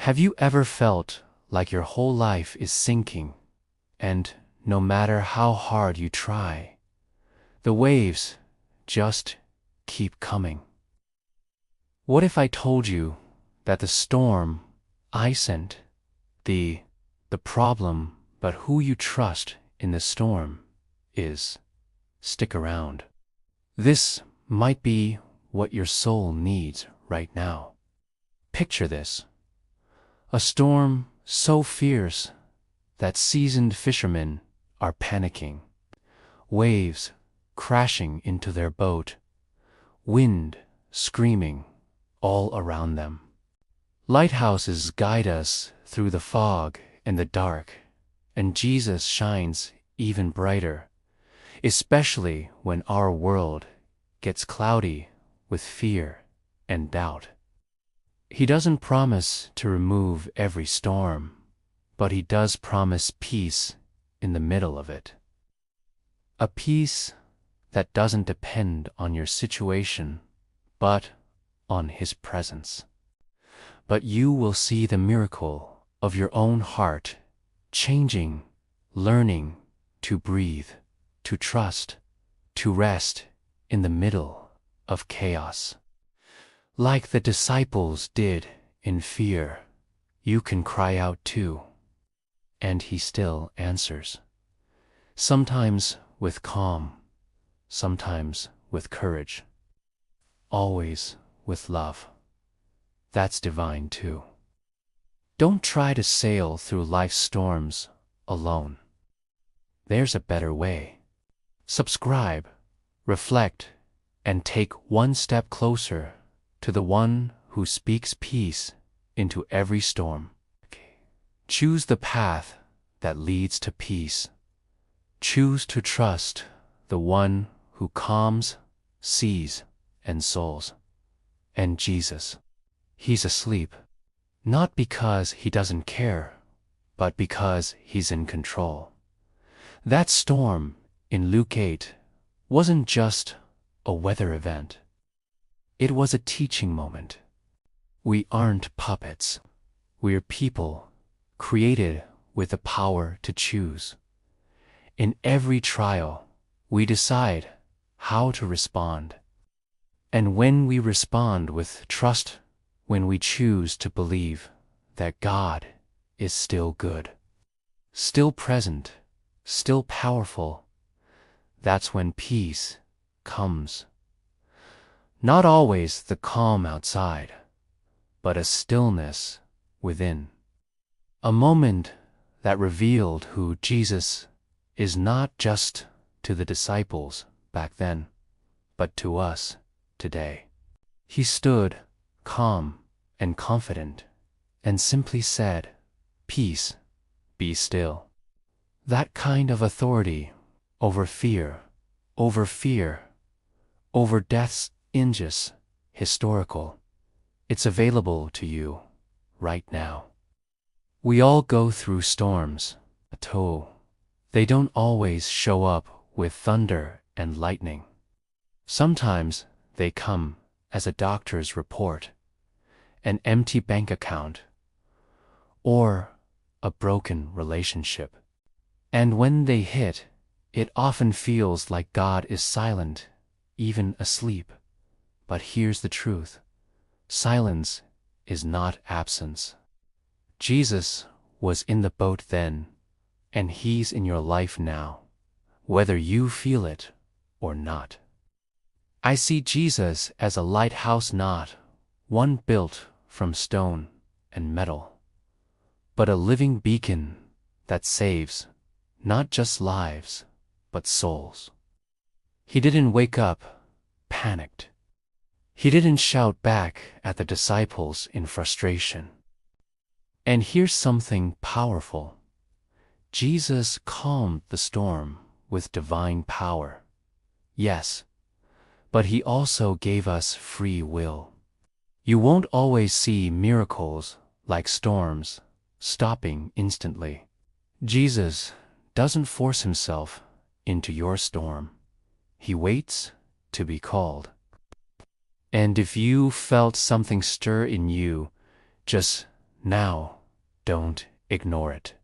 Have you ever felt like your whole life is sinking, and no matter how hard you try, the waves just keep coming? What if I told you that the storm I sent, the problem, but who you trust in the storm is stick around? This might be what your soul needs right now. Picture this. A storm so fierce that seasoned fishermen are panicking, waves crashing into their boat, wind screaming all around them. Lighthouses guide us through the fog and the dark, and Jesus shines even brighter, especially when our world gets cloudy with fear and doubt. He doesn't promise to remove every storm, but he does promise peace in the middle of it. A peace that doesn't depend on your situation, but on his presence. But you will see the miracle of your own heart changing, learning to breathe, to trust, to rest in the middle of chaos. Like the disciples did in fear, you can cry out too, and he still answers. Sometimes with calm, sometimes with courage, always with love. That's divine too. Don't try to sail through life's storms alone. There's a better way. Subscribe, reflect, and take one step closer to the one who speaks peace into every storm. Choose the path that leads to peace. Choose to trust the one who calms, sees, and souls. And Jesus, he's asleep, not because he doesn't care, but because he's in control. That storm in Luke 8 wasn't just a weather event. It was a teaching moment. We aren't puppets. We're people created with the power to choose. In every trial, we decide how to respond. And when we respond with trust, when we choose to believe that God is still good, still present, still powerful, that's when peace comes. Not always the calm outside, but a stillness within. A moment that revealed who Jesus is not just to the disciples back then, but to us today. He stood calm and confident and simply said, "Peace, be still." That kind of authority over fear, over death's injustice, historical. It's available to you right now. We all go through storms, they don't always show up with thunder and lightning. Sometimes they come as a doctor's report, an empty bank account, or a broken relationship. And when they hit, it often feels like God is silent, even asleep. But here's the truth. Silence is not absence. Jesus was in the boat then, and he's in your life now, whether you feel it or not. I see Jesus as a lighthouse, not one built from stone and metal, but a living beacon that saves not just lives, but souls. He didn't wake up panicked. He didn't shout back at the disciples in frustration. And here's something powerful. Jesus calmed the storm with divine power. Yes, but he also gave us free will. You won't always see miracles like storms stopping instantly. Jesus doesn't force himself into your storm. He waits to be called. And if you felt something stir in you just Now, don't ignore it.